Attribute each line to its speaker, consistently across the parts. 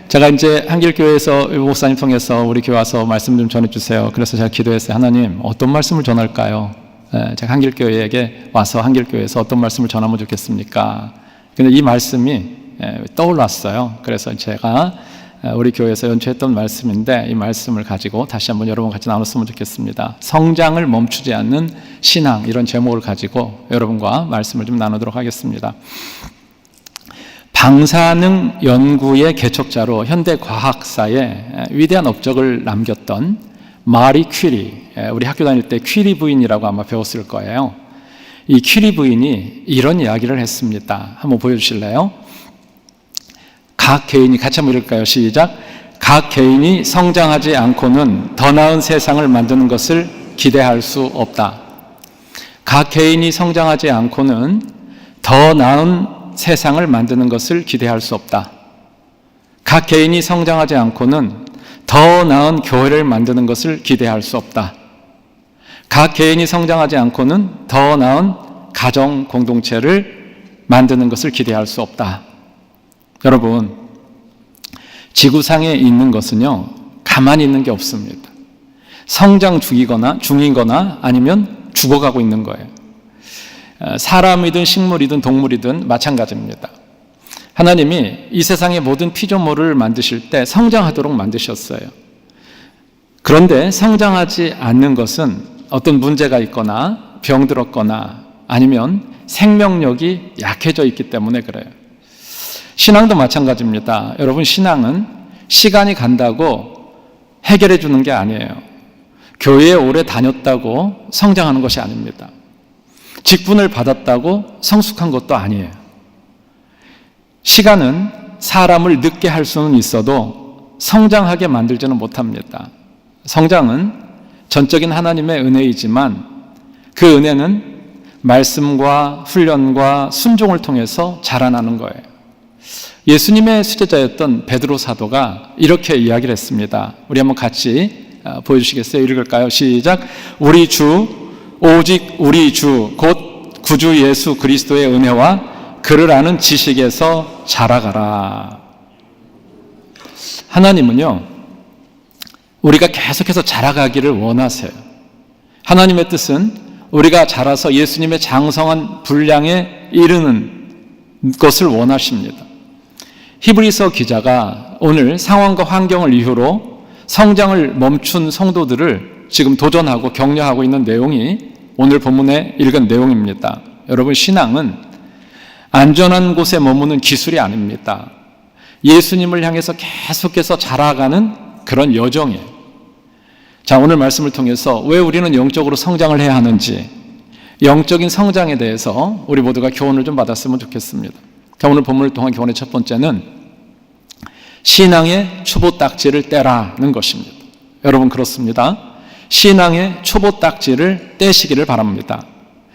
Speaker 1: 제가 이제 한길교회에서 목사님 통해서 우리 교회 와서 말씀 좀 전해주세요. 그래서 제가 기도했어요. 하나님, 어떤 말씀을 전할까요? 제가 한길교회에게 와서 한길교회에서 어떤 말씀을 전하면 좋겠습니까? 근데 이 말씀이 떠올랐어요. 그래서 제가 우리 교회에서 연주했던 말씀인데 이 말씀을 가지고 다시 한번 여러분 같이 나눴으면 좋겠습니다. 성장을 멈추지 않는 신앙, 이런 제목을 가지고 여러분과 말씀을 좀 나누도록 하겠습니다. 방사능 연구의 개척자로 현대 과학사에 위대한 업적을 남겼던 마리 퀴리, 우리 학교 다닐 때 퀴리 부인이라고 아마 배웠을 거예요. 이 퀴리 부인이 이런 이야기를 했습니다. 한번 보여주실래요? 각 개인이, 같이 한번 읽을까요? 시작. 각 개인이 성장하지 않고는 더 나은 세상을 만드는 것을 기대할 수 없다. 각 개인이 성장하지 않고는 더 나은 세상을 만드는 것을 기대할 수 없다. 각 개인이 성장하지 않고는 더 나은 교회를 만드는 것을 기대할 수 없다. 각 개인이 성장하지 않고는 더 나은 가정 공동체를 만드는 것을 기대할 수 없다. 여러분, 지구상에 있는 것은요, 가만히 있는 게 없습니다. 성장 중이거나 아니면 죽어가고 있는 거예요. 사람이든 식물이든 동물이든 마찬가지입니다. 하나님이 이 세상의 모든 피조물을 만드실 때 성장하도록 만드셨어요. 그런데 성장하지 않는 것은 어떤 문제가 있거나 병들었거나 아니면 생명력이 약해져 있기 때문에 그래요. 신앙도 마찬가지입니다. 여러분, 신앙은 시간이 간다고 해결해 주는 게 아니에요. 교회에 오래 다녔다고 성장하는 것이 아닙니다. 직분을 받았다고 성숙한 것도 아니에요. 시간은 사람을 늙게 할 수는 있어도 성장하게 만들지는 못합니다. 성장은 전적인 하나님의 은혜이지만 그 은혜는 말씀과 훈련과 순종을 통해서 자라나는 거예요. 예수님의 수제자였던 베드로 사도가 이렇게 이야기를 했습니다. 우리 한번 같이 보여주시겠어요? 읽을까요? 시작. 오직 우리 주 곧 구주 예수 그리스도의 은혜와 그를 아는 지식에서 자라가라. 하나님은요, 우리가 계속해서 자라가기를 원하세요. 하나님의 뜻은 우리가 자라서 예수님의 장성한 분량에 이르는 것을 원하십니다. 히브리서 기자가 오늘 상황과 환경을 이유로 성장을 멈춘 성도들을 지금 도전하고 격려하고 있는 내용이 오늘 본문에 읽은 내용입니다. 여러분, 신앙은 안전한 곳에 머무는 기술이 아닙니다. 예수님을 향해서 계속해서 자라가는 그런 여정이에요. 자, 오늘 말씀을 통해서 왜 우리는 영적으로 성장을 해야 하는지, 영적인 성장에 대해서 우리 모두가 교훈을 좀 받았으면 좋겠습니다. 자, 오늘 본문을 통한 교훈의 첫 번째는 신앙의 초보딱지를 떼라는 것입니다. 여러분, 그렇습니다. 신앙의 초보딱지를 떼시기를 바랍니다.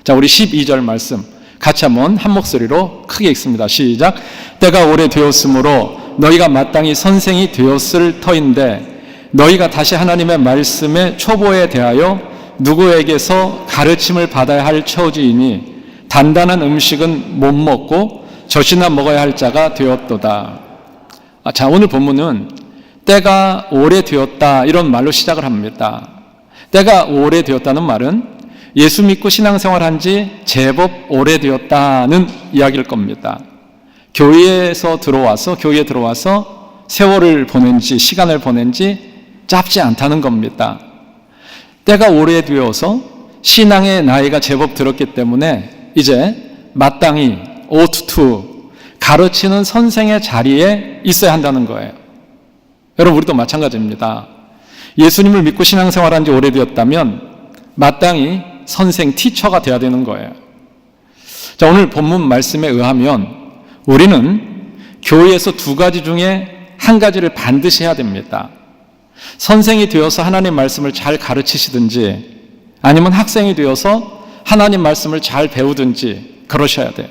Speaker 1: 자, 우리 12절 말씀 같이 한번 한 목소리로 크게 읽습니다. 시작. 때가 오래되었으므로 너희가 마땅히 선생이 되었을 터인데 너희가 다시 하나님의 말씀의 초보에 대하여 누구에게서 가르침을 받아야 할 처지이니 단단한 음식은 못 먹고 젖이나 먹어야 할 자가 되었도다. 자, 오늘 본문은 때가 오래되었다 이런 말로 시작을 합니다. 때가 오래되었다는 말은 예수 믿고 신앙생활한 지 제법 오래되었다는 이야기일 겁니다. 교회에 들어와서 세월을 보낸 지, 시간을 보낸 지 짧지 않다는 겁니다. 때가 오래되어서 신앙의 나이가 제법 들었기 때문에 이제 마땅히 오투투 가르치는 선생의 자리에 있어야 한다는 거예요. 여러분, 우리도 마찬가지입니다. 예수님을 믿고 신앙생활한 지 오래되었다면 마땅히 선생, 티처가 돼야 되는 거예요. 자, 오늘 본문 말씀에 의하면 우리는 교회에서 두 가지 중에 한 가지를 반드시 해야 됩니다. 선생이 되어서 하나님 말씀을 잘 가르치시든지 아니면 학생이 되어서 하나님 말씀을 잘 배우든지 그러셔야 돼요.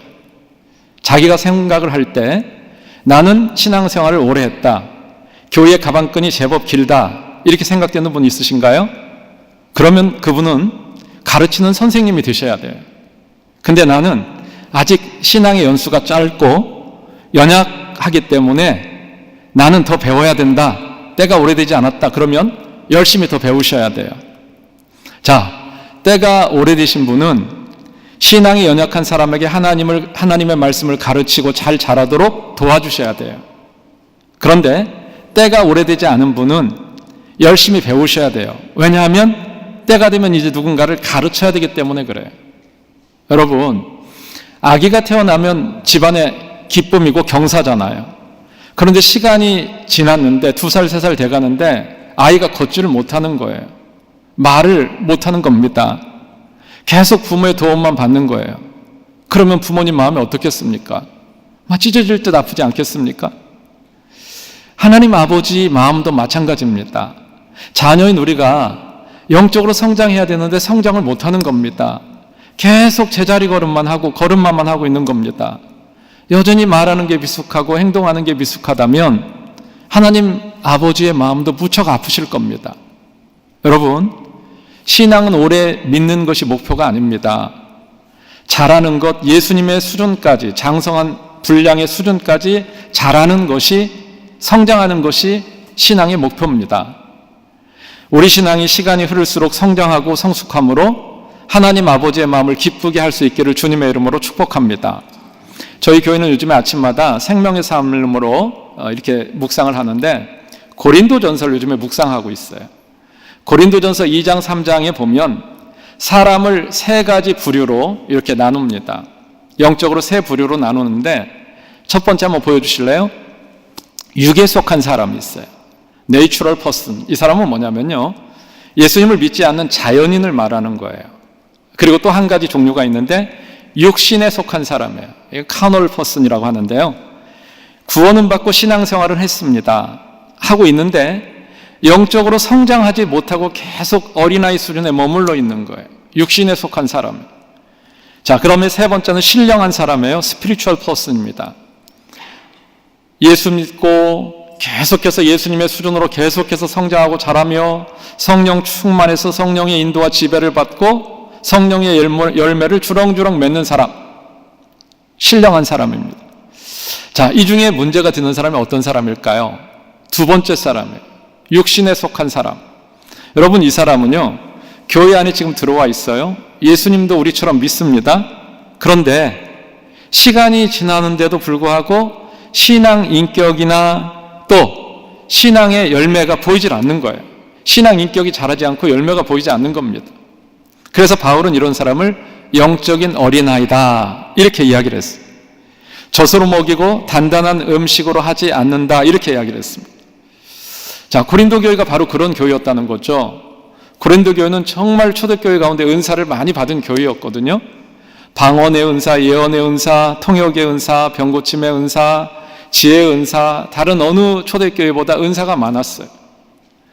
Speaker 1: 자기가 생각을 할 때 나는 신앙생활을 오래 했다, 교회 가방끈이 제법 길다, 이렇게 생각되는 분 있으신가요? 그러면 그분은 가르치는 선생님이 되셔야 돼요. 근데 나는 아직 신앙의 연수가 짧고 연약하기 때문에 나는 더 배워야 된다. 때가 오래되지 않았다. 그러면 열심히 더 배우셔야 돼요. 자, 때가 오래되신 분은 신앙이 연약한 사람에게 하나님의 말씀을 가르치고 잘 자라도록 도와주셔야 돼요. 그런데 때가 오래되지 않은 분은 열심히 배우셔야 돼요. 왜냐하면 때가 되면 이제 누군가를 가르쳐야 되기 때문에 그래요. 여러분, 아기가 태어나면 집안의 기쁨이고 경사잖아요. 그런데 시간이 지났는데 2살, 3살 돼가는데 아이가 걷지를 못하는 거예요. 말을 못하는 겁니다. 계속 부모의 도움만 받는 거예요. 그러면 부모님 마음이 어떻겠습니까? 막 찢어질 듯 아프지 않겠습니까? 하나님 아버지 마음도 마찬가지입니다. 자녀인 우리가 영적으로 성장해야 되는데 성장을 못하는 겁니다. 계속 제자리 걸음만 하고 걸음마만 하고 있는 겁니다. 여전히 말하는 게 미숙하고 행동하는 게 미숙하다면 하나님 아버지의 마음도 무척 아프실 겁니다. 여러분, 신앙은 오래 믿는 것이 목표가 아닙니다. 잘하는 것, 예수님의 수준까지, 장성한 분량의 수준까지 잘하는 것이, 성장하는 것이 신앙의 목표입니다. 우리 신앙이 시간이 흐를수록 성장하고 성숙함으로 하나님 아버지의 마음을 기쁘게 할 수 있기를 주님의 이름으로 축복합니다. 저희 교회는 요즘에 아침마다 생명의 삶으로 이렇게 묵상을 하는데 고린도전서를 요즘에 묵상하고 있어요. 고린도전서 2장 3장에 보면 사람을 3가지 부류로 이렇게 나눕니다. 영적으로 3부류로 나누는데 첫 번째 한번 보여주실래요? 육에 속한 사람이 있어요. Natural person. 이 사람은 뭐냐면요, 예수님을 믿지 않는 자연인을 말하는 거예요. 그리고 또 한 가지 종류가 있는데 육신에 속한 사람이에요. 이거 carnal person이라고 하는데요, 구원은 받고 신앙생활을 했습니다. 하고 있는데 영적으로 성장하지 못하고 계속 어린아이 수준에 머물러 있는 거예요. 육신에 속한 사람. 자, 그러면 세 번째는 신령한 사람이에요. spiritual person입니다. 예수 믿고 계속해서 예수님의 수준으로 계속해서 성장하고 자라며 성령 충만해서 성령의 인도와 지배를 받고 성령의 열매를 주렁주렁 맺는 사람, 신령한 사람입니다. 자, 이 중에 문제가 되는 사람이 어떤 사람일까요? 두 번째 사람이에요. 육신에 속한 사람. 여러분, 이 사람은요, 교회 안에 지금 들어와 있어요. 예수님도 우리처럼 믿습니다. 그런데 시간이 지나는데도 불구하고 신앙 인격이나 또 신앙의 열매가 보이질 않는 거예요. 신앙 인격이 자라지 않고 열매가 보이지 않는 겁니다. 그래서 바울은 이런 사람을 영적인 어린아이다 이렇게 이야기를 했어요. 젖으로 먹이고 단단한 음식으로 하지 않는다 이렇게 이야기를 했습니다. 자, 고린도 교회가 바로 그런 교회였다는 거죠. 고린도 교회는 정말 초대교회 가운데 은사를 많이 받은 교회였거든요. 방언의 은사, 예언의 은사, 통역의 은사, 병고침의 은사, 지혜의 은사, 다른 어느 초대교회보다 은사가 많았어요.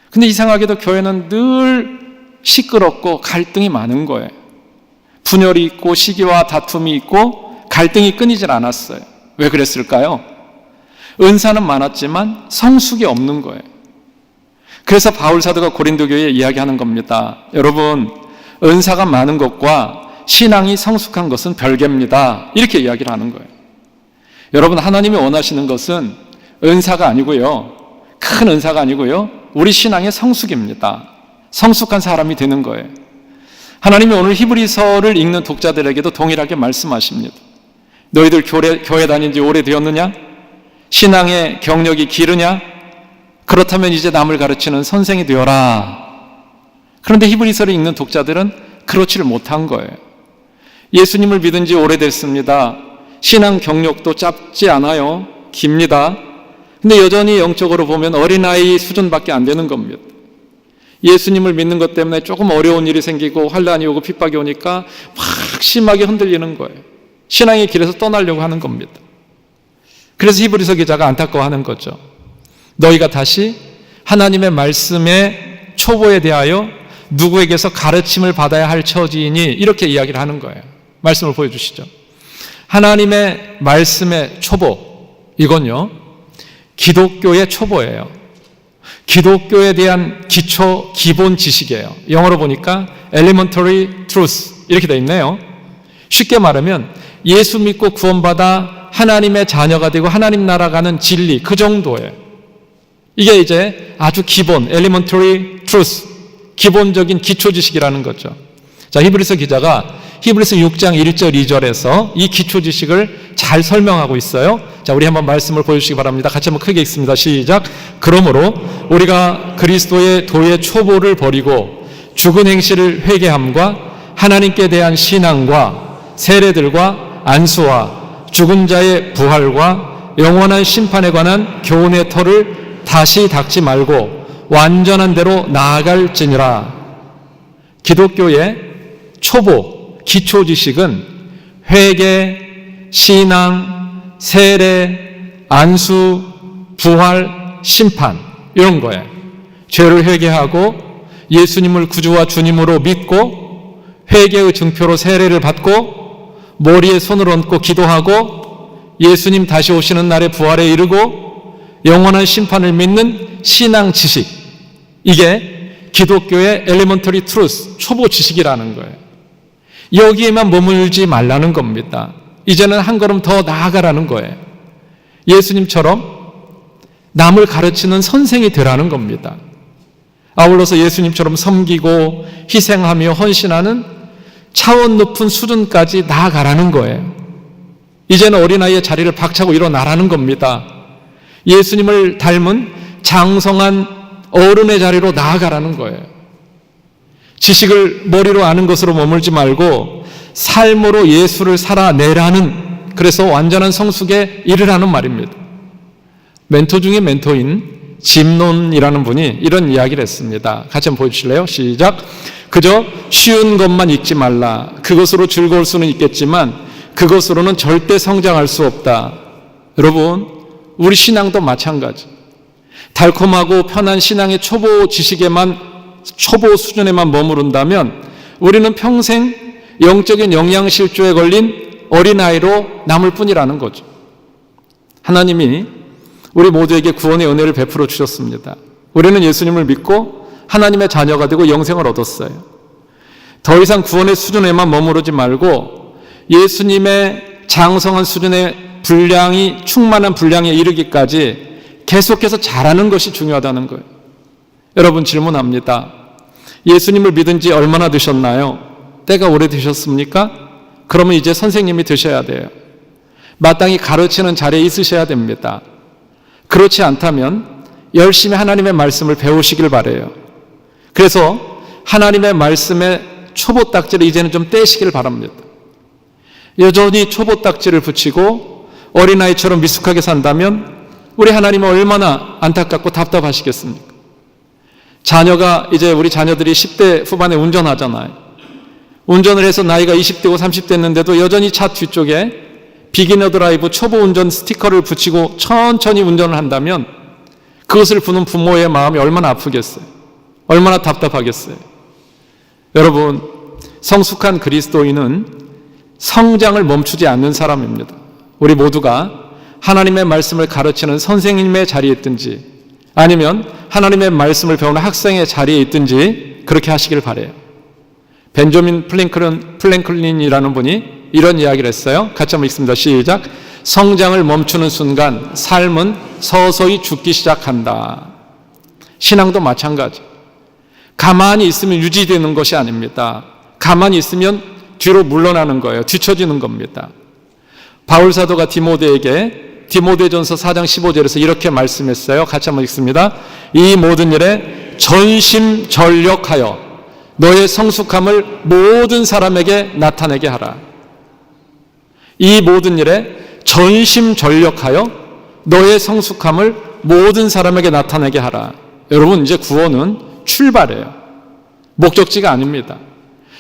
Speaker 1: 근데 이상하게도 교회는 늘 시끄럽고 갈등이 많은 거예요. 분열이 있고 시기와 다툼이 있고 갈등이 끊이질 않았어요. 왜 그랬을까요? 은사는 많았지만 성숙이 없는 거예요. 그래서 바울 사도가 고린도 교회에 이야기하는 겁니다. 여러분, 은사가 많은 것과 신앙이 성숙한 것은 별개입니다. 이렇게 이야기를 하는 거예요. 여러분, 하나님이 원하시는 것은 은사가 아니고요, 큰 은사가 아니고요, 우리 신앙의 성숙입니다. 성숙한 사람이 되는 거예요. 하나님이 오늘 히브리서를 읽는 독자들에게도 동일하게 말씀하십니다. 너희들 교회 다닌 지 오래되었느냐? 신앙의 경력이 기르냐? 그렇다면 이제 남을 가르치는 선생이 되어라. 그런데 히브리서를 읽는 독자들은 그렇지를 못한 거예요. 예수님을 믿은 지 오래됐습니다. 신앙 경력도 짧지 않아요. 깁니다. 근데 여전히 영적으로 보면 어린아이 수준밖에 안 되는 겁니다. 예수님을 믿는 것 때문에 조금 어려운 일이 생기고 환난이 오고 핍박이 오니까 막 심하게 흔들리는 거예요. 신앙의 길에서 떠나려고 하는 겁니다. 그래서 히브리서 기자가 안타까워하는 거죠. 너희가 다시 하나님의 말씀의 초보에 대하여 누구에게서 가르침을 받아야 할 처지이니 이렇게 이야기를 하는 거예요. 말씀을 보여주시죠. 하나님의 말씀의 초보, 이건요, 기독교의 초보예요. 기독교에 대한 기초 기본 지식이에요. 영어로 보니까 elementary truth 이렇게 되어 있네요. 쉽게 말하면 예수 믿고 구원받아 하나님의 자녀가 되고 하나님 나라 가는 진리, 그 정도예요.
Speaker 2: 이게 이제 아주 기본, elementary truth, 기본적인 기초 지식이라는 거죠. 자, 히브리서 기자가 히브리서 6장 1절 2절에서 이 기초 지식을 잘 설명하고 있어요. 자, 우리 한번 말씀을 보여주시기 바랍니다. 같이 한번 크게 읽습니다. 시작. 그러므로 우리가 그리스도의 도의 초보를 버리고 죽은 행실을 회개함과 하나님께 대한 신앙과 세례들과 안수와 죽은 자의 부활과 영원한 심판에 관한 교훈의 터를 다시 닦지 말고 완전한 대로 나아갈지니라. 기독교의 초보, 기초 지식은 회개, 신앙, 세례, 안수, 부활, 심판 이런 거예요. 죄를 회개하고 예수님을 구주와 주님으로 믿고 회개의 증표로 세례를 받고 머리에 손을 얹고 기도하고 예수님 다시 오시는 날에 부활에 이르고 영원한 심판을 믿는 신앙 지식, 이게 기독교의 elementary truth, 초보 지식이라는 거예요. 여기에만 머물지 말라는 겁니다. 이제는 한 걸음 더 나아가라는 거예요. 예수님처럼 남을 가르치는 선생이 되라는 겁니다. 아울러서 예수님처럼 섬기고 희생하며 헌신하는 차원 높은 수준까지 나아가라는 거예요. 이제는 어린아이의 자리를 박차고 일어나라는 겁니다. 예수님을 닮은 장성한 어른의 자리로 나아가라는 거예요. 지식을 머리로 아는 것으로 머물지 말고 삶으로 예수를 살아내라는, 그래서 완전한 성숙에 이르라는 말입니다. 멘토 중에 멘토인 짐논이라는 분이 이런 이야기를 했습니다. 같이 한번 보여주실래요? 시작. 그저 쉬운 것만 읽지 말라. 그것으로 즐거울 수는 있겠지만 그것으로는 절대 성장할 수 없다. 여러분, 우리 신앙도 마찬가지. 달콤하고 편한 신앙의 초보 지식에만, 초보 수준에만 머무른다면 우리는 평생 영적인 영양실조에 걸린 어린아이로 남을 뿐이라는 거죠. 하나님이 우리 모두에게 구원의 은혜를 베풀어 주셨습니다. 우리는 예수님을 믿고 하나님의 자녀가 되고 영생을 얻었어요. 더 이상 구원의 수준에만 머무르지 말고 예수님의 장성한 수준의 분량이, 충만한 분량에 이르기까지 계속해서 자라는 것이 중요하다는 거예요. 여러분, 질문합니다. 예수님을 믿은 지 얼마나 되셨나요? 때가 오래되셨습니까? 그러면 이제 선생님이 되셔야 돼요. 마땅히 가르치는 자리에 있으셔야 됩니다. 그렇지 않다면 열심히 하나님의 말씀을 배우시길 바라요. 그래서 하나님의 말씀의 초보 딱지를 이제는 좀 떼시길 바랍니다. 여전히 초보 딱지를 붙이고 어린아이처럼 미숙하게 산다면 우리 하나님은 얼마나 안타깝고 답답하시겠습니까? 자녀가, 이제 우리 자녀들이 10대 후반에 운전하잖아요. 운전을 해서 나이가 20대고 30대 됐는데도 여전히 차 뒤쪽에 비기너 드라이브, 초보 운전 스티커를 붙이고 천천히 운전을 한다면 그것을 보는 부모의 마음이 얼마나 아프겠어요? 얼마나 답답하겠어요? 여러분, 성숙한 그리스도인은 성장을 멈추지 않는 사람입니다. 우리 모두가 하나님의 말씀을 가르치는 선생님의 자리에 있든지 아니면 하나님의 말씀을 배우는 학생의 자리에 있든지 그렇게 하시길 바라요. 벤저민 플랭클린이라는 분이 이런 이야기를 했어요. 같이 한번 읽습니다. 시작. 성장을 멈추는 순간 삶은 서서히 죽기 시작한다. 신앙도 마찬가지. 가만히 있으면 유지되는 것이 아닙니다. 가만히 있으면 뒤로 물러나는 거예요. 뒤처지는 겁니다. 바울 사도가 디모데전서 4장 15절에서 이렇게 말씀했어요. 같이 한번 읽습니다. 이 모든 일에 전심전력하여 너의 성숙함을 모든 사람에게 나타내게 하라. 이 모든 일에 전심전력하여 너의 성숙함을 모든 사람에게 나타내게 하라. 여러분, 이제 구원은 출발이에요. 목적지가 아닙니다.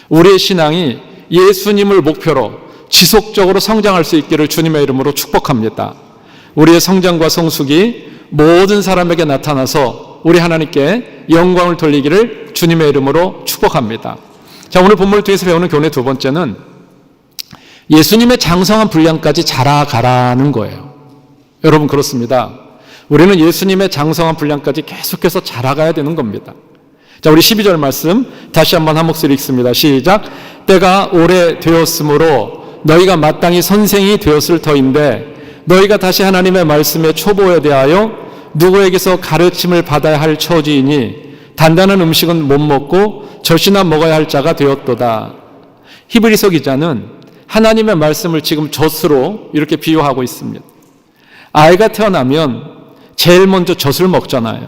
Speaker 2: 우리의 신앙이 예수님을 목표로 지속적으로 성장할 수 있기를 주님의 이름으로 축복합니다. 우리의 성장과 성숙이 모든 사람에게 나타나서 우리 하나님께 영광을 돌리기를 주님의 이름으로 축복합니다. 자, 오늘 본문을 통해서 배우는 교훈의 두 번째는 예수님의 장성한 분량까지 자라가라는 거예요. 여러분, 그렇습니다. 우리는 예수님의 장성한 분량까지 계속해서 자라가야 되는 겁니다. 자, 우리 12절 말씀 다시 한번 한 목소리 읽습니다. 시작. 때가 오래되었으므로 너희가 마땅히 선생이 되었을 터인데 너희가 다시 하나님의 말씀의 초보에 대하여
Speaker 1: 누구에게서 가르침을 받아야 할 처지이니 단단한 음식은 못 먹고 젖이나 먹어야 할 자가 되었도다. 히브리서 기자는 하나님의 말씀을 지금 젖으로 이렇게 비유하고 있습니다. 아이가 태어나면 제일 먼저 젖을 먹잖아요.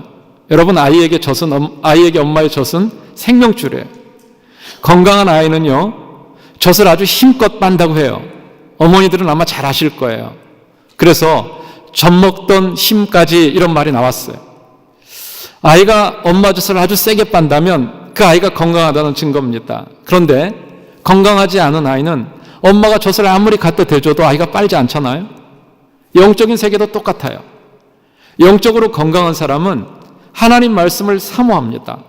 Speaker 1: 여러분, 아이에게 엄마의 젖은 생명줄이에요. 건강한 아이는요, 젖을 아주 힘껏 빤다고 해요. 어머니들은 아마 잘 아실 거예요. 그래서 젖 먹던 힘까지 이런 말이 나왔어요. 아이가 엄마 젖을 아주 세게 빤다면 그 아이가 건강하다는 증거입니다. 그런데 건강하지 않은 아이는 엄마가 젖을 아무리 갖다 대줘도 아이가 빨지 않잖아요. 영적인 세계도 똑같아요. 영적으로 건강한 사람은 하나님 말씀을 사모합니다.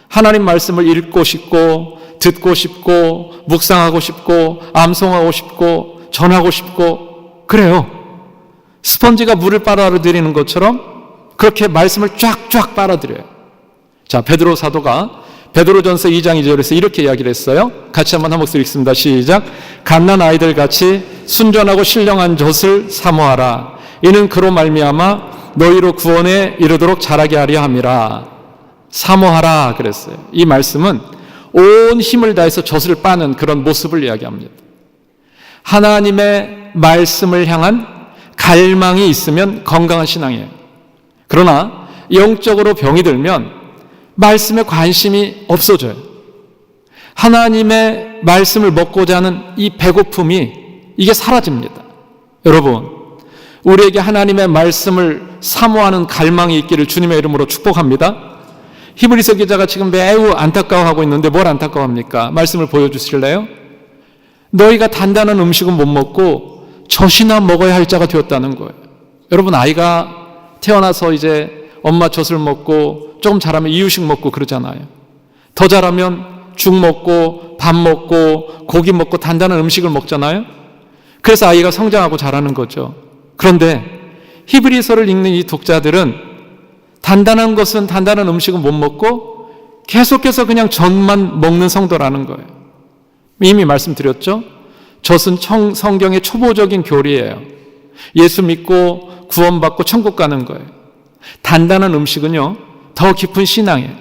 Speaker 1: 하나님 말씀을 읽고 싶고 듣고 싶고 묵상하고 싶고 암송하고 싶고 전하고 싶고 그래요. 스펀지가 물을 빨아들이는 것처럼 그렇게 말씀을 쫙쫙 빨아들여요. 자, 베드로 사도가 베드로전서 2장 2절에서 이렇게 이야기를 했어요. 같이 한번 한 목소리 읽습니다. 시작. 갓난 아이들 같이 순전하고 신령한 젖을 사모하라. 이는 그로 말미암아 너희로 구원에 이르도록 자라게 하려 함이라. 사모하라 그랬어요. 이 말씀은 온 힘을 다해서 젖을 빠는 그런 모습을 이야기합니다. 하나님의 말씀을 향한 갈망이 있으면 건강한 신앙이에요. 그러나 영적으로 병이 들면 말씀에 관심이 없어져요. 하나님의 말씀을 먹고자 하는 이 배고픔이 이게 사라집니다. 여러분, 우리에게 하나님의 말씀을 사모하는 갈망이 있기를 주님의 이름으로 축복합니다. 히브리서 기자가 지금 매우 안타까워하고 있는데 뭘 안타까워합니까? 말씀을 보여주실래요? 너희가 단단한 음식은 못 먹고 젖이나 먹어야 할 자가 되었다는 거예요. 여러분, 아이가 태어나서 이제 엄마 젖을 먹고 조금 자라면 이유식 먹고 그러잖아요. 더 자라면 죽 먹고 밥 먹고 고기 먹고 단단한 음식을 먹잖아요. 그래서 아이가 성장하고 자라는 거죠. 그런데 히브리서를 읽는 이 독자들은 단단한 음식은 못 먹고 계속해서 그냥 젖만 먹는 성도라는 거예요. 이미 말씀드렸죠? 젖은 성경의 초보적인 교리예요. 예수 믿고 구원받고 천국 가는 거예요. 단단한 음식은요, 더 깊은 신앙이에요.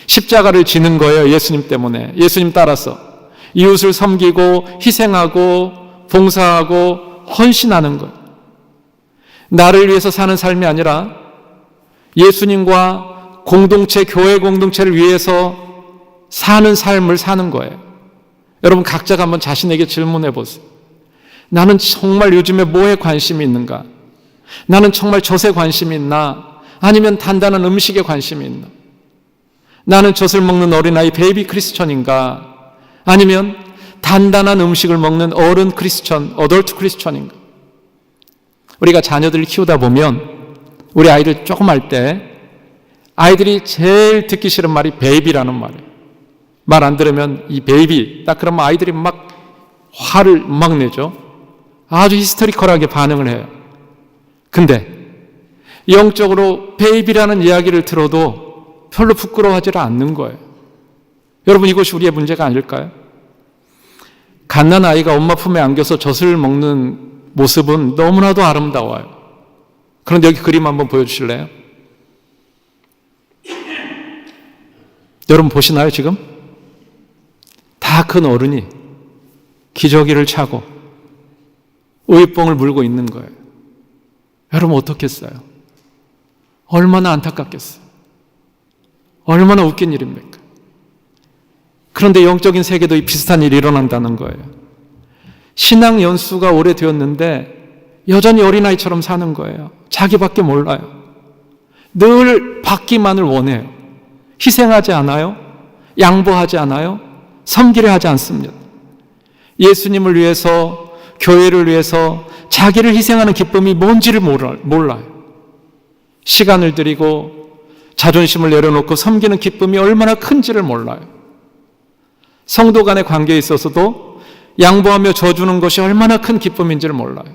Speaker 1: 십자가를 지는 거예요. 예수님 때문에. 예수님 따라서 이웃을 섬기고 희생하고 봉사하고 헌신하는 거예요. 나를 위해서 사는 삶이 아니라 예수님과 공동체, 교회 공동체를 위해서 사는 삶을 사는 거예요. 여러분, 각자가 한번 자신에게 질문해 보세요. 나는 정말 요즘에 뭐에 관심이 있는가? 나는 정말 젖에 관심이 있나? 아니면 단단한 음식에 관심이 있나? 나는 젖을 먹는 어린아이 베이비 크리스천인가? 아니면 단단한 음식을 먹는 어른 크리스천, 어덜트 크리스천인가? 우리가 자녀들을 키우다 보면 우리 아이들 조금 할 때 아이들이 제일 듣기 싫은 말이 베이비라는 말이에요. 말 안 들으면 이 베이비 딱 그러면 아이들이 막 화를 막 내죠. 아주 히스테리컬하게 반응을 해요. 근데 영적으로 베이비라는 이야기를 들어도 별로 부끄러워하지 않는 거예요. 여러분, 이것이 우리의 문제가 아닐까요? 갓난 아이가 엄마 품에 안겨서 젖을 먹는 모습은 너무나도 아름다워요. 그런데 여기 그림 한번 보여주실래요? 여러분 보시나요 지금? 다 큰 어른이 기저귀를 차고 우유뽕을 물고 있는 거예요. 여러분 어떻겠어요? 얼마나 안타깝겠어요? 얼마나 웃긴 일입니까? 그런데 영적인 세계도 이 비슷한 일이 일어난다는 거예요. 신앙 연수가 오래되었는데 여전히 어린아이처럼 사는 거예요. 자기밖에 몰라요. 늘 받기만을 원해요. 희생하지 않아요. 양보하지 않아요. 섬기려 하지 않습니다. 예수님을 위해서, 교회를 위해서 자기를 희생하는 기쁨이 뭔지를 몰라요. 시간을 들이고 자존심을 내려놓고 섬기는 기쁨이 얼마나 큰지를 몰라요. 성도 간의 관계에 있어서도 양보하며 져주는 것이 얼마나 큰 기쁨인지를 몰라요.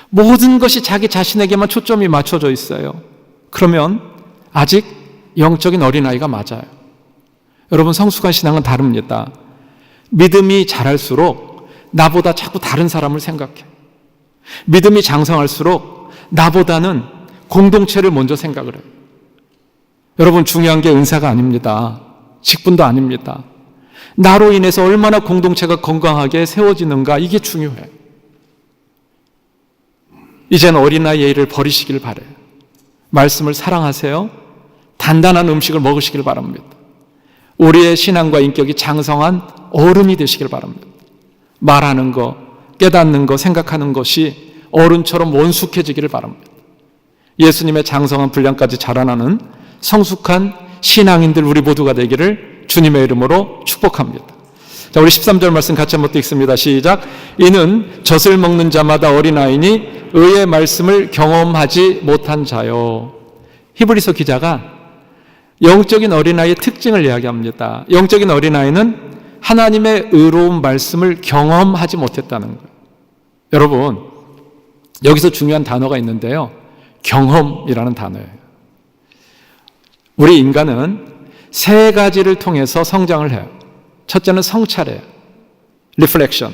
Speaker 1: 모든 것이 자기 자신에게만 초점이 맞춰져 있어요. 그러면 아직 영적인 어린아이가 맞아요. 여러분, 성숙한 신앙은 다릅니다. 믿음이 자랄수록 나보다 자꾸 다른 사람을 생각해. 믿음이 장성할수록 나보다는 공동체를 먼저 생각을 해요. 여러분, 중요한 게 은사가 아닙니다. 직분도 아닙니다. 나로 인해서 얼마나 공동체가 건강하게 세워지는가, 이게 중요해요. 이젠 어린아이 예의를 버리시길 바래요. 말씀을 사랑하세요. 단단한 음식을 먹으시길 바랍니다. 우리의 신앙과 인격이 장성한 어른이 되시길 바랍니다. 말하는 거, 깨닫는 거, 생각하는 것이 어른처럼 원숙해지기를 바랍니다. 예수님의 장성한 분량까지 자라나는 성숙한 신앙인들 우리 모두가 되기를 주님의 이름으로 축복합니다. 자, 우리 13절 말씀 같이 한번 또 읽습니다. 시작. 이는 젖을 먹는 자마다 어린아이니 의의 말씀을 경험하지 못한 자요. 히브리서 기자가 영적인 어린아이의 특징을 이야기합니다. 영적인 어린아이는 하나님의 의로운 말씀을 경험하지 못했다는 거예요. 여러분, 여기서 중요한 단어가 있는데요. 경험이라는 단어예요. 우리 인간은 세 가지를 통해서 성장을 해요. 첫째는 성찰이에요. 리플렉션.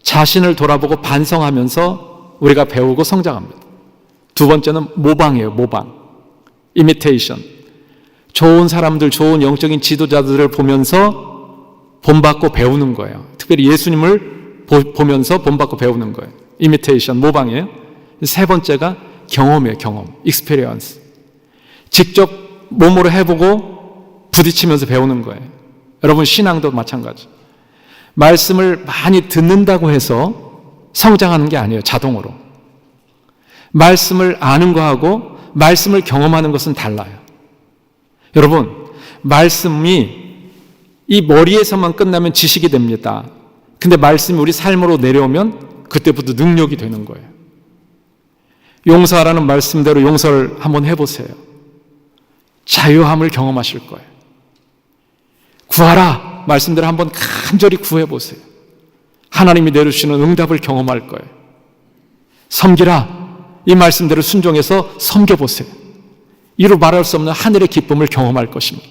Speaker 1: 자신을 돌아보고 반성하면서 우리가 배우고 성장합니다. 두 번째는 모방이에요. 모방. 이미테이션. 좋은 사람들, 좋은 영적인 지도자들을 보면서 본받고 배우는 거예요. 특별히 예수님을 보면서 본받고 배우는 거예요. 이미테이션, 모방이에요. 세 번째가 경험이에요. 경험, 익스페리언스. 직접 몸으로 해보고 부딪히면서 배우는 거예요. 여러분, 신앙도 마찬가지. 말씀을 많이 듣는다고 해서 성장하는 게 아니에요. 자동으로. 말씀을 아는 거하고 말씀을 경험하는 것은 달라요. 여러분, 말씀이 이 머리에서만 끝나면 지식이 됩니다. 근데 말씀이 우리 삶으로 내려오면 그때부터 능력이 되는 거예요. 용서하라는 말씀대로 용서를 한번 해보세요. 자유함을 경험하실 거예요. 구하라 말씀대로 한번 간절히 구해보세요. 하나님이 내려주시는 응답을 경험할 거예요. 섬기라 이 말씀대로 순종해서 섬겨보세요. 이루 말할 수 없는 하늘의 기쁨을 경험할 것입니다.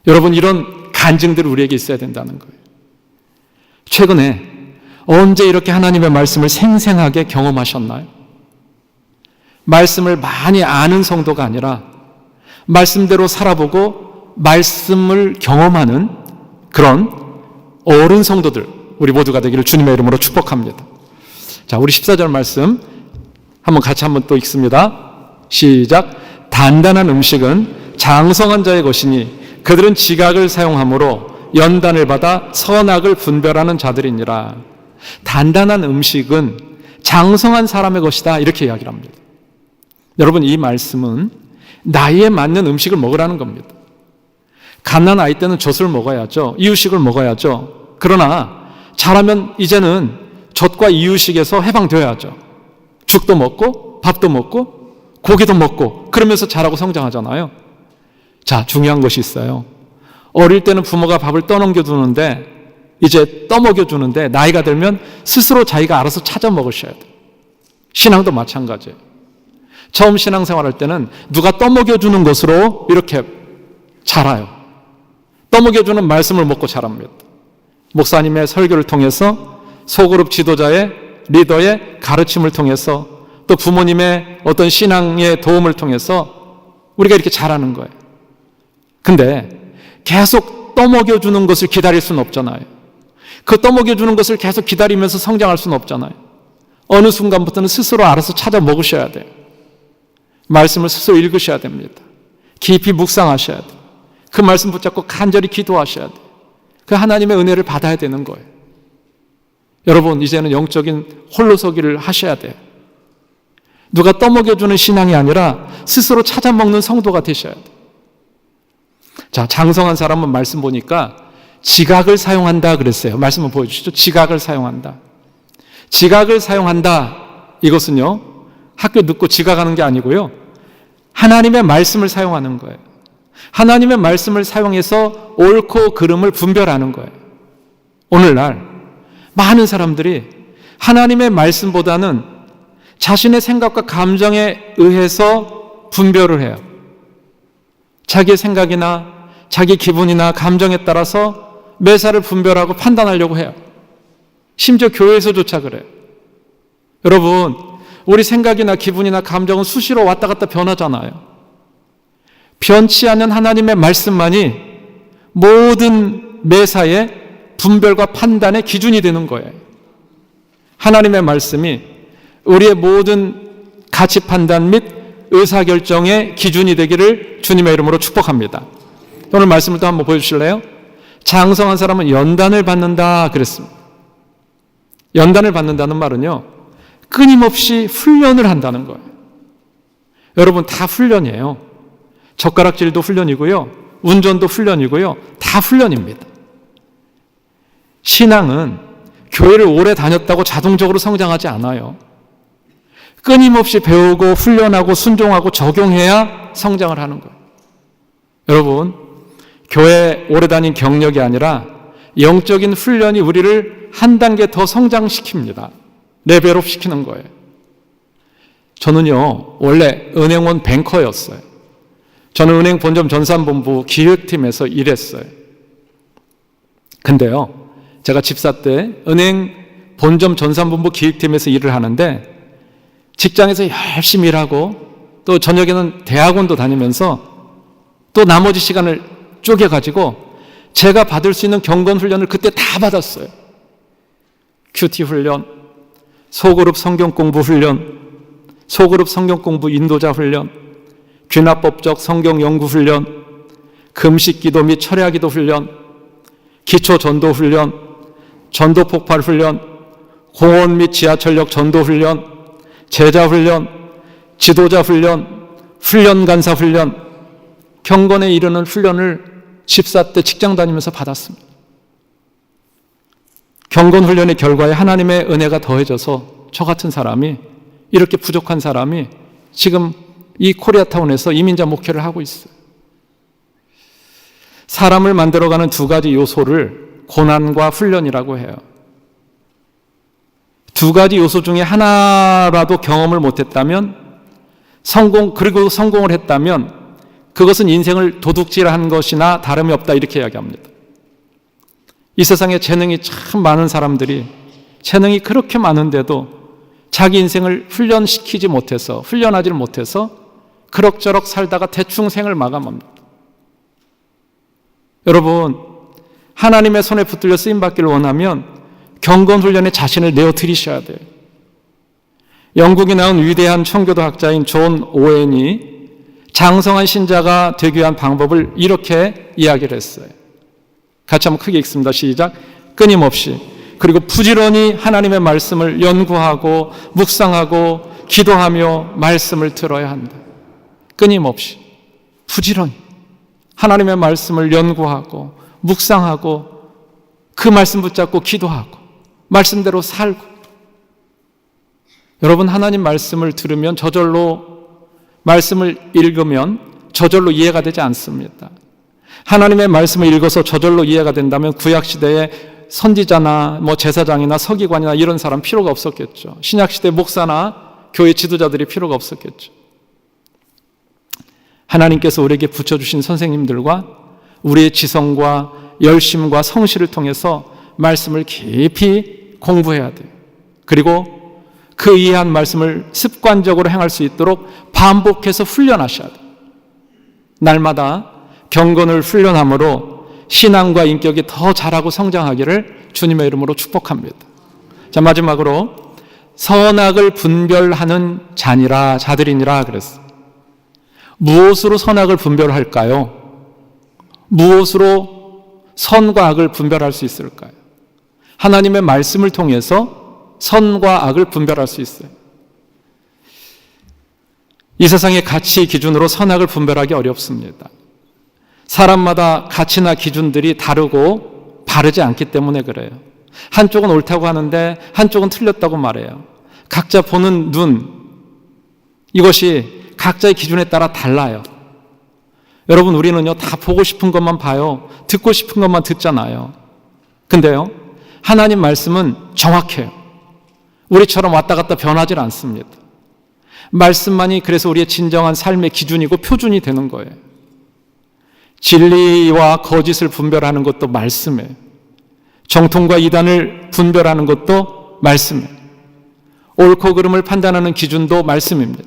Speaker 1: 여러분, 이런 간증들이 우리에게 있어야 된다는 거예요. 최근에 언제 이렇게 하나님의 말씀을 생생하게 경험하셨나요? 말씀을 많이 아는 성도가 아니라 말씀대로 살아보고 말씀을 경험하는 그런 어른 성도들 우리 모두가 되기를 주님의 이름으로 축복합니다. 자, 우리 14절 말씀 같이 한번 또 읽습니다. 시작. 단단한 음식은 장성한 자의 것이니 그들은 지각을 사용함으로 연단을 받아 선악을 분별하는 자들이니라. 단단한 음식은 장성한 사람의 것이다, 이렇게 이야기를 합니다. 여러분, 이 말씀은 나이에 맞는 음식을 먹으라는 겁니다. 갓난 아이 때는 젖을 먹어야죠. 이유식을 먹어야죠. 그러나 자라면 이제는 젖과 이유식에서 해방되어야죠. 죽도 먹고 밥도 먹고 고기도 먹고 그러면서 자라고 성장하잖아요. 자, 중요한 것이 있어요. 어릴 때는 부모가 밥을 떠넘겨주는데 이제 떠먹여주는데 나이가 들면 스스로 자기가 알아서 찾아 먹으셔야 돼요. 신앙도 마찬가지예요. 처음 신앙생활할 때는 누가 떠먹여주는 것으로 이렇게 자라요. 떠먹여주는 말씀을 먹고 자랍니다. 목사님의 설교를 통해서 소그룹 지도자의 리더의 가르침을 통해서 또 부모님의 어떤 신앙의 도움을 통해서 우리가 이렇게 자라는 거예요. 근데 계속 떠먹여주는 것을 기다릴 수는 없잖아요. 그 떠먹여주는 것을 계속 기다리면서 성장할 수는 없잖아요. 어느 순간부터는 스스로 알아서 찾아 먹으셔야 돼요. 말씀을 스스로 읽으셔야 됩니다. 깊이 묵상하셔야 돼요. 그 말씀 붙잡고 간절히 기도하셔야 돼요. 그 하나님의 은혜를 받아야 되는 거예요. 여러분, 이제는 영적인 홀로서기를 하셔야 돼요. 누가 떠먹여주는 신앙이 아니라 스스로 찾아 먹는 성도가 되셔야 돼요. 자, 장성한 사람은 말씀 보니까 지각을 사용한다 그랬어요. 말씀 한번 보여주시죠. 지각을 사용한다. 지각을 사용한다. 이것은요, 학교 늦고 지각하는 게 아니고요, 하나님의 말씀을 사용하는 거예요. 하나님의 말씀을 사용해서 옳고 그름을 분별하는 거예요. 오늘날 많은 사람들이 하나님의 말씀보다는 자신의 생각과 감정에 의해서 분별을 해요. 자기의 생각이나 자기 기분이나 감정에 따라서 매사를 분별하고 판단하려고 해요. 심지어 교회에서조차 그래요. 여러분, 우리 생각이나 기분이나 감정은 수시로 왔다 갔다 변하잖아요. 변치 않는 하나님의 말씀만이 모든 매사의 분별과 판단의 기준이 되는 거예요. 하나님의 말씀이 우리의 모든 가치 판단 및 의사결정의 기준이 되기를 주님의 이름으로 축복합니다. 오늘 말씀을 또 한번 보여주실래요? 장성한 사람은 연단을 받는다 그랬습니다. 연단을 받는다는 말은요, 끊임없이 훈련을 한다는 거예요. 여러분, 다 훈련이에요. 젓가락질도 훈련이고요, 운전도 훈련이고요, 다 훈련입니다. 신앙은 교회를 오래 다녔다고 자동적으로 성장하지 않아요. 끊임없이 배우고 훈련하고 순종하고 적용해야 성장을 하는 거예요. 여러분, 교회 오래 다닌 경력이 아니라 영적인 훈련이 우리를 한 단계 더 성장시킵니다. 레벨업 시키는 거예요. 저는요, 원래 은행원 뱅커였어요. 저는 은행 본점 전산본부 기획팀에서 일했어요. 근데요, 제가 집사 때 은행 본점 전산본부 기획팀에서 일을 하는데 직장에서 열심히 일하고 또 저녁에는 대학원도 다니면서 또 나머지 시간을 쪼개가지고 제가 받을 수 있는 경건 훈련을 그때 다 받았어요. 큐티 훈련, 소그룹 성경 공부 훈련, 소그룹 성경 공부 인도자 훈련, 귀납법적 성경 연구 훈련, 금식 기도 및 철야 기도 훈련, 기초 전도 훈련, 전도 폭발 훈련, 공원 및 지하철역 전도 훈련, 제자 훈련, 지도자 훈련, 훈련 간사 훈련, 경건에 이르는 훈련을 집사 때 직장 다니면서 받았습니다. 경건 훈련의 결과에 하나님의 은혜가 더해져서 저 같은 사람이, 이렇게 부족한 사람이 지금 이 코리아타운에서 이민자 목회를 하고 있어요. 사람을 만들어가는 두 가지 요소를 고난과 훈련이라고 해요. 두 가지 요소 중에 하나라도 경험을 못했다면, 그리고 성공을 했다면 그것은 인생을 도둑질한 것이나 다름이 없다, 이렇게 이야기합니다. 이 세상에 재능이 참 많은 사람들이 재능이 그렇게 많은데도 자기 인생을 훈련하지 못해서 그럭저럭 살다가 대충 생을 마감합니다. 여러분, 하나님의 손에 붙들려 쓰임받기를 원하면 경건 훈련에 자신을 내어드리셔야 돼요. 영국에 나온 위대한 청교도 학자인 존 오웬이 장성한 신자가 되기 위한 방법을 이렇게 이야기를 했어요. 같이 한번 크게 읽습니다. 시작. 끊임없이, 그리고 부지런히 하나님의 말씀을 연구하고 묵상하고 기도하며 말씀을 들어야 한다. 끊임없이, 부지런히 하나님의 말씀을 연구하고 묵상하고 그 말씀 붙잡고 기도하고 말씀대로 살고. 여러분, 하나님 말씀을 들으면 저절로, 말씀을 읽으면 저절로 이해가 되지 않습니다. 하나님의 말씀을 읽어서 저절로 이해가 된다면 구약시대에 선지자나 제사장이나 서기관이나 이런 사람 필요가 없었겠죠. 신약시대 목사나 교회 지도자들이 필요가 없었겠죠. 하나님께서 우리에게 붙여주신 선생님들과 우리의 지성과 열심과 성실을 통해서 말씀을 깊이 공부해야 돼요. 그리고 그 이해한 말씀을 습관적으로 행할 수 있도록 반복해서 훈련하셔야 돼요. 날마다 경건을 훈련함으로 신앙과 인격이 더 자라고 성장하기를 주님의 이름으로 축복합니다. 자, 마지막으로 선악을 분별하는 자들이니라 그랬어요. 무엇으로 선악을 분별할까요? 무엇으로 선과 악을 분별할 수 있을까요? 하나님의 말씀을 통해서 선과 악을 분별할 수 있어요. 이 세상의 가치 기준으로 선악을 분별하기 어렵습니다. 사람마다 가치나 기준들이 다르고 바르지 않기 때문에 그래요. 한쪽은 옳다고 하는데 한쪽은 틀렸다고 말해요. 각자 보는 눈, 이것이 각자의 기준에 따라 달라요. 여러분, 우리는요, 다 보고 싶은 것만 봐요. 듣고 싶은 것만 듣잖아요. 근데요, 하나님 말씀은 정확해요. 우리처럼 왔다 갔다 변하지 않습니다. 말씀만이 그래서 우리의 진정한 삶의 기준이고 표준이 되는 거예요. 진리와 거짓을 분별하는 것도 말씀이에요. 정통과 이단을 분별하는 것도 말씀이에요. 옳고 그름을 판단하는 기준도 말씀입니다.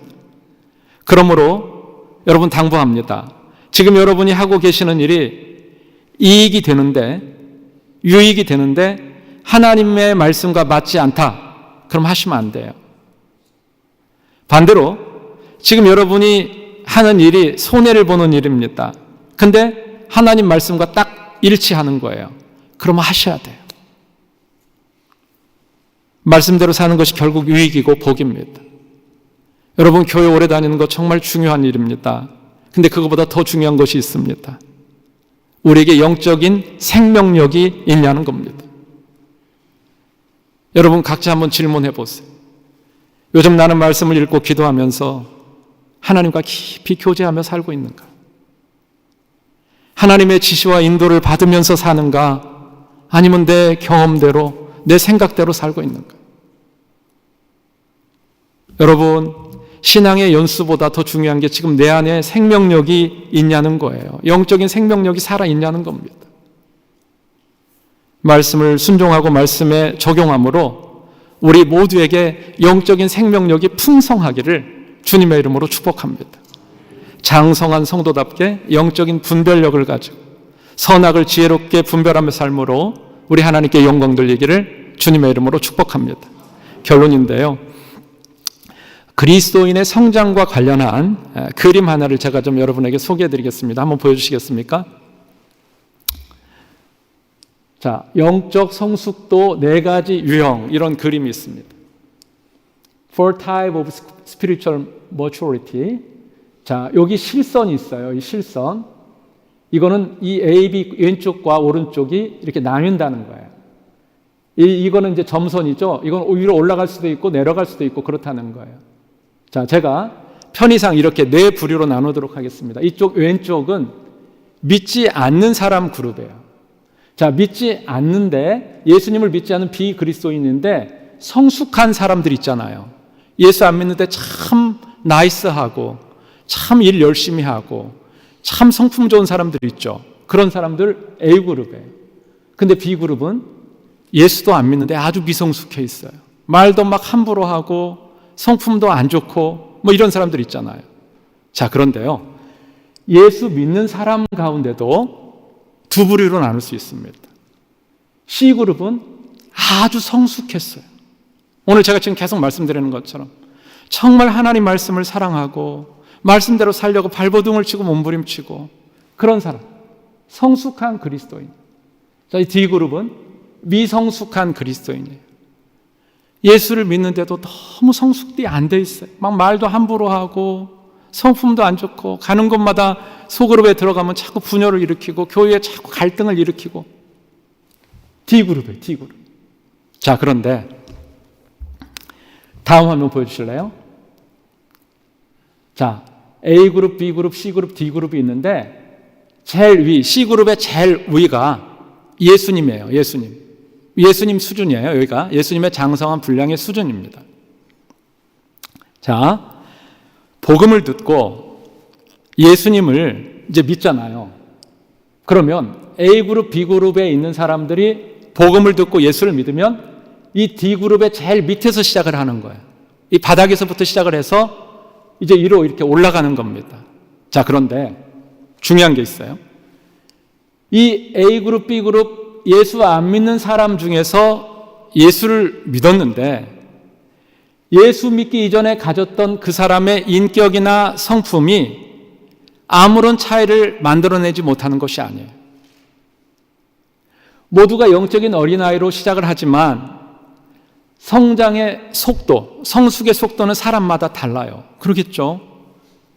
Speaker 1: 그러므로 여러분 당부합니다. 지금 여러분이 하고 계시는 일이 이익이 되는데, 유익이 되는데 하나님의 말씀과 맞지 않다. 그럼 하시면 안 돼요. 반대로 지금 여러분이 하는 일이 손해를 보는 일입니다. 근데 하나님 말씀과 딱 일치하는 거예요. 그러면 하셔야 돼요. 말씀대로 사는 것이 결국 유익이고 복입니다. 여러분 교회 오래 다니는 거 정말 중요한 일입니다. 근데 그거보다 더 중요한 것이 있습니다. 우리에게 영적인 생명력이 있냐는 겁니다. 여러분 각자 한번 질문해 보세요. 요즘 나는 말씀을 읽고 기도하면서 하나님과 깊이 교제하며 살고 있는가? 하나님의 지시와 인도를 받으면서 사는가? 아니면 내 경험대로, 내 생각대로 살고 있는가? 여러분, 신앙의 연수보다 더 중요한 게 지금 내 안에 생명력이 있냐는 거예요. 영적인 생명력이 살아있냐는 겁니다. 말씀을 순종하고 말씀에 적용함으로 우리 모두에게 영적인 생명력이 풍성하기를 주님의 이름으로 축복합니다. 장성한 성도답게 영적인 분별력을 가지고 선악을 지혜롭게 분별하며 삶으로 우리 하나님께 영광 돌리기를 주님의 이름으로 축복합니다. 결론인데요. 그리스도인의 성장과 관련한 그림 하나를 제가 좀 여러분에게 소개해 드리겠습니다. 한번 보여주시겠습니까? 자, 영적 성숙도 4가지 유형, 이런 그림이 있습니다. Four type of spiritual maturity. 자, 여기 실선이 있어요. 이 실선. 이거는 이 A, B 왼쪽과 오른쪽이 이렇게 나뉜다는 거예요. 이거는 이제 점선이죠. 이건 위로 올라갈 수도 있고 내려갈 수도 있고 그렇다는 거예요. 자, 제가 편의상 이렇게 4부류로 나누도록 하겠습니다. 이쪽 왼쪽은 믿지 않는 사람 그룹이에요. 자, 믿지 않는데, 예수님을 믿지 않는 비그리스도인인데 성숙한 사람들 있잖아요. 예수 안 믿는데 참 나이스하고 참 일 열심히 하고 참 성품 좋은 사람들 있죠. 그런 사람들 A그룹이에요. 근데 B그룹은 예수도 안 믿는데 아주 미성숙해 있어요. 말도 막 함부로 하고 성품도 안 좋고 뭐 이런 사람들 있잖아요. 자, 그런데요, 예수 믿는 사람 가운데도 2부류로 나눌 수 있습니다. C그룹은 아주 성숙했어요. 오늘 제가 지금 계속 말씀드리는 것처럼 정말 하나님 말씀을 사랑하고 말씀대로 살려고 발버둥을 치고 몸부림치고 그런 사람, 성숙한 그리스도인. 자, 이 D그룹은 미성숙한 그리스도인이에요. 예수를 믿는데도 너무 성숙이 안 돼 있어요. 막 말도 함부로 하고 성품도 안 좋고 가는 곳마다 소그룹에 들어가면 자꾸 분열을 일으키고 교회에 자꾸 갈등을 일으키고. D그룹이에요. D그룹. 자, 그런데 다음 화면 보여주실래요? 자, A그룹, B그룹, C그룹, D그룹이 있는데 제일 위, C그룹의 제일 위가 예수님이에요. 예수님 수준이에요. 여기가 예수님의 장성한 분량의 수준입니다. 자, 복음을 듣고 예수님을 이제 믿잖아요. 그러면 A그룹, B그룹에 있는 사람들이 복음을 듣고 예수를 믿으면 이 D그룹의 제일 밑에서 시작을 하는 거예요. 이 바닥에서부터 시작을 해서 이제 위로 이렇게 올라가는 겁니다. 자, 그런데 중요한 게 있어요. 이 A그룹, B그룹 예수 안 믿는 사람 중에서 예수를 믿었는데 예수 믿기 이전에 가졌던 그 사람의 인격이나 성품이 아무런 차이를 만들어내지 못하는 것이 아니에요. 모두가 영적인 어린아이로 시작을 하지만 성장의 속도, 성숙의 속도는 사람마다 달라요. 그러겠죠?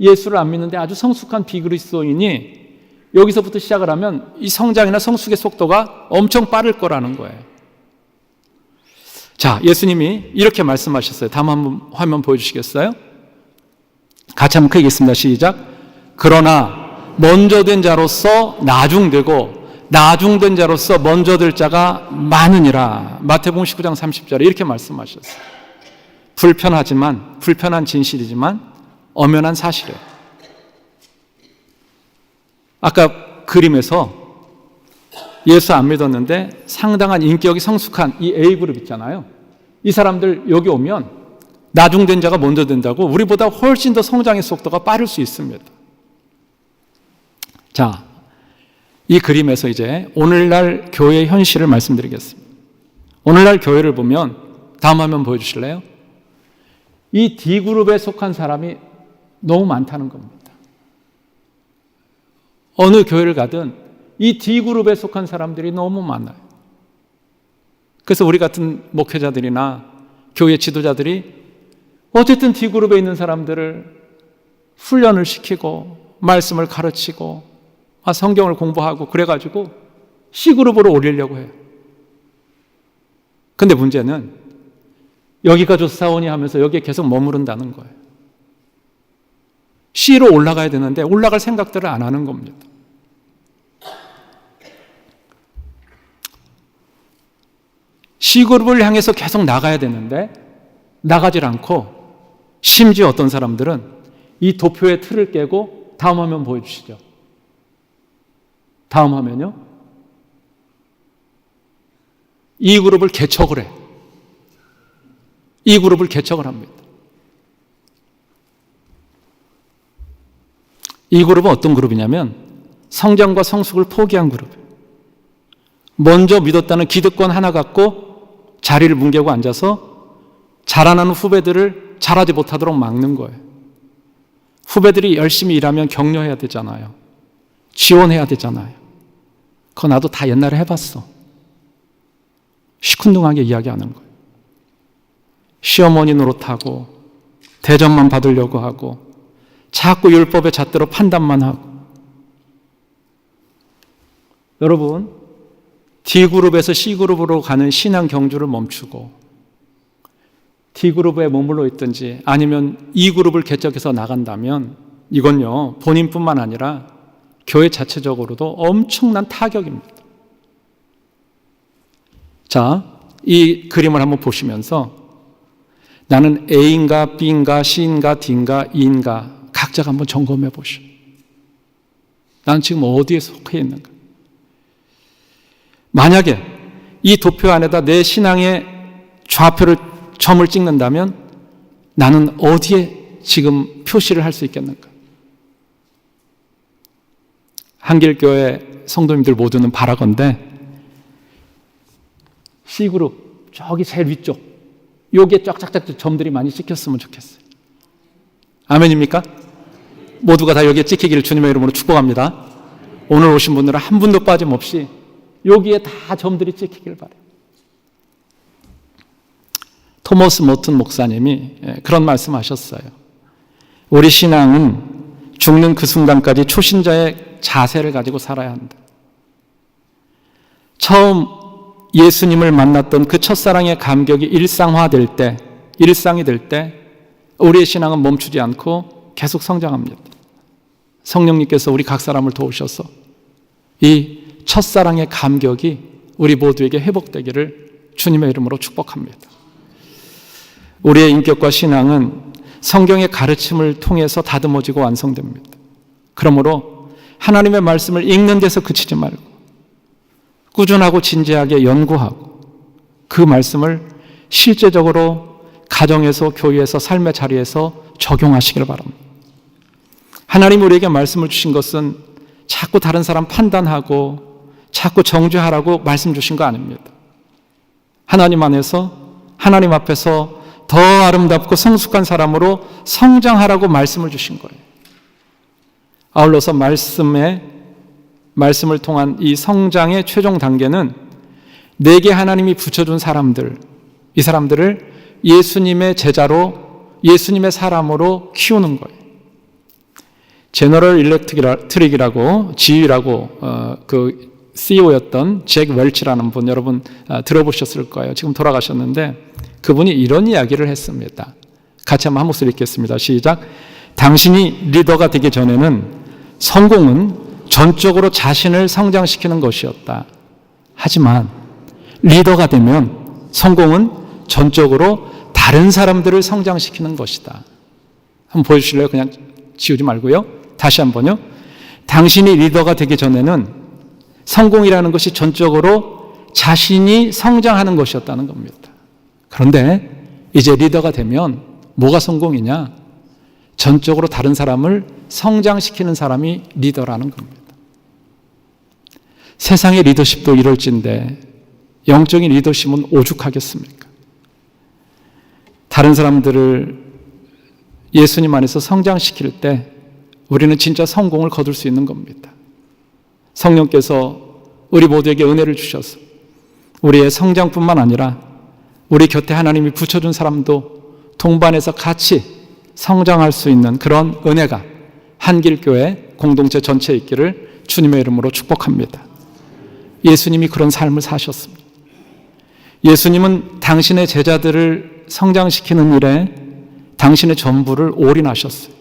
Speaker 1: 예수를 안 믿는데 아주 성숙한 비그리스도인이 여기서부터 시작을 하면 이 성장이나 성숙의 속도가 엄청 빠를 거라는 거예요. 자, 예수님이 이렇게 말씀하셨어요. 다음 한번 화면 보여주시겠어요? 같이 한번 크게 읽겠습니다. 시작. 그러나 먼저 된 자로서 나중되고 나중된 자로서 먼저 될 자가 많으니라. 마태복음 19장 30절에 이렇게 말씀하셨어요. 불편한 진실이지만 엄연한 사실이에요. 아까 그림에서 예수 안 믿었는데 상당한 인격이 성숙한 이 A그룹 있잖아요. 이 사람들 여기 오면 나중된 자가 먼저 된다고 우리보다 훨씬 더 성장의 속도가 빠를 수 있습니다. 자, 이 그림에서 이제 오늘날 교회의 현실을 말씀드리겠습니다. 오늘날 교회를 보면 다음 화면 보여주실래요? 이 D그룹에 속한 사람이 너무 많다는 겁니다. 어느 교회를 가든 이 D그룹에 속한 사람들이 너무 많아요. 그래서 우리 같은 목회자들이나 교회 지도자들이 어쨌든 D그룹에 있는 사람들을 훈련을 시키고 말씀을 가르치고 성경을 공부하고 그래가지고 C그룹으로 올리려고 해요. 근데 문제는 여기가 좋사오니 하면서 여기에 계속 머무른다는 거예요. C로 올라가야 되는데 올라갈 생각들을 안 하는 겁니다. C그룹을 향해서 계속 나가야 되는데 나가질 않고 심지어 어떤 사람들은 이 도표의 틀을 깨고 다음 화면 보여주시죠. 다음 화면요. 이 그룹을 개척을 해. 이 그룹을 개척을 합니다. 이 그룹은 어떤 그룹이냐면 성장과 성숙을 포기한 그룹이에요. 먼저 믿었다는 기득권 하나 갖고 자리를 뭉개고 앉아서 자라나는 후배들을 자라지 못하도록 막는 거예요. 후배들이 열심히 일하면 격려해야 되잖아요. 지원해야 되잖아요. 그거 나도 다 옛날에 해봤어. 시큰둥하게 이야기하는 거예요. 시어머니 노릇하고 대접만 받으려고 하고 자꾸 율법의 잣대로 판단만 하고. 여러분, D그룹에서 C그룹으로 가는 신앙 경주를 멈추고 D그룹에 머물러 있든지 아니면 E그룹을 개척해서 나간다면 이건요, 본인뿐만 아니라 교회 자체적으로도 엄청난 타격입니다. 자, 이 그림을 한번 보시면서 나는 A인가 B인가 C인가 D인가 E인가 각자가 한번 점검해 보시오. 나는 지금 어디에 속해 있는가? 만약에 이 도표 안에다 내 신앙의 좌표를 점을 찍는다면 나는 어디에 지금 표시를 할 수 있겠는가? 한길교회 성도님들 모두는 바라건대 C그룹 저기 제일 위쪽 여기에 쫙쫙쫙 점들이 많이 찍혔으면 좋겠어요. 아멘입니까? 모두가 다 여기에 찍히기를 주님의 이름으로 축복합니다. 오늘 오신 분들은 한 분도 빠짐없이 여기에 다 점들이 찍히길 바라요. 토머스 모튼 목사님이 그런 말씀하셨어요. 우리 신앙은 죽는 그 순간까지 초신자의 자세를 가지고 살아야 한다. 처음 예수님을 만났던 그 첫사랑의 감격이 일상화될 때, 일상이 될 때 우리의 신앙은 멈추지 않고 계속 성장합니다. 성령님께서 우리 각 사람을 도우셔서 이 첫사랑의 감격이 우리 모두에게 회복되기를 주님의 이름으로 축복합니다. 우리의 인격과 신앙은 성경의 가르침을 통해서 다듬어지고 완성됩니다. 그러므로 하나님의 말씀을 읽는 데서 그치지 말고 꾸준하고 진지하게 연구하고 그 말씀을 실제적으로 가정에서, 교회에서, 삶의 자리에서 적용하시길 바랍니다. 하나님 우리에게 말씀을 주신 것은 자꾸 다른 사람 판단하고 자꾸 정죄하라고 말씀 주신 거 아닙니다. 하나님 안에서, 하나님 앞에서 더 아름답고 성숙한 사람으로 성장하라고 말씀을 주신 거예요. 아울러서 말씀을 통한 이 성장의 최종 단계는 내게 하나님이 붙여준 사람들, 이 사람들을 예수님의 제자로, 예수님의 사람으로 키우는 거예요. 제너럴 일렉트릭이라고 지휘라고 그 CEO였던 잭 웰치라는 분 여러분 들어보셨을 거예요. 지금 돌아가셨는데 그분이 이런 이야기를 했습니다. 같이 한번 한 목소리 읽겠습니다. 시작. 당신이 리더가 되기 전에는 성공은 전적으로 자신을 성장시키는 것이었다. 하지만 리더가 되면 성공은 전적으로 다른 사람들을 성장시키는 것이다. 한번 보여주실래요? 그냥 지우지 말고요. 다시 한번요. 당신이 리더가 되기 전에는 성공이라는 것이 전적으로 자신이 성장하는 것이었다는 겁니다. 그런데 이제 리더가 되면 뭐가 성공이냐? 전적으로 다른 사람을 성장시키는 사람이 리더라는 겁니다. 세상의 리더십도 이럴진데 영적인 리더십은 오죽하겠습니까? 다른 사람들을 예수님 안에서 성장시킬 때 우리는 진짜 성공을 거둘 수 있는 겁니다. 성령께서 우리 모두에게 은혜를 주셔서 우리의 성장뿐만 아니라 우리 곁에 하나님이 붙여준 사람도 동반해서 같이 성장할 수 있는 그런 은혜가 한길교회 공동체 전체에 있기를 주님의 이름으로 축복합니다. 예수님이 그런 삶을 사셨습니다. 예수님은 당신의 제자들을 성장시키는 일에 당신의 전부를 올인하셨어요.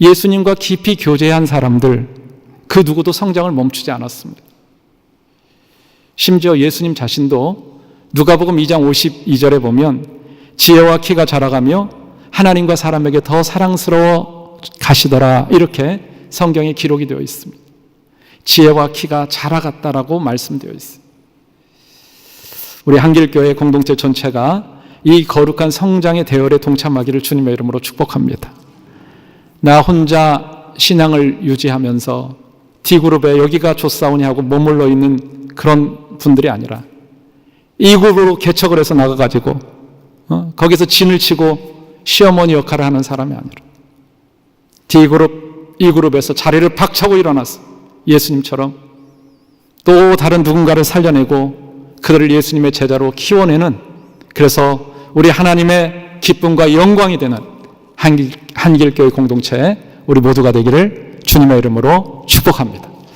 Speaker 1: 예수님과 깊이 교제한 사람들 그 누구도 성장을 멈추지 않았습니다. 심지어 예수님 자신도 누가복음 2장 52절에 보면 지혜와 키가 자라가며 하나님과 사람에게 더 사랑스러워 가시더라 이렇게 성경에 기록이 되어 있습니다. 지혜와 키가 자라갔다라고 말씀되어 있습니다. 우리 한길교회 공동체 전체가 이 거룩한 성장의 대열에 동참하기를 주님의 이름으로 축복합니다. 나 혼자 신앙을 유지하면서 D그룹에 여기가 좋사오냐 하고 머물러 있는 그런 분들이 아니라 이 그룹으로 개척을 해서 나가가지고 거기서 진을 치고 시어머니 역할을 하는 사람이 아니라 D그룹, 이 그룹에서 자리를 박차고 일어나서 예수님처럼 또 다른 누군가를 살려내고 그들을 예수님의 제자로 키워내는, 그래서 우리 하나님의 기쁨과 영광이 되는 한길교회 공동체 우리 모두가 되기를 주님의 이름으로 축복합니다.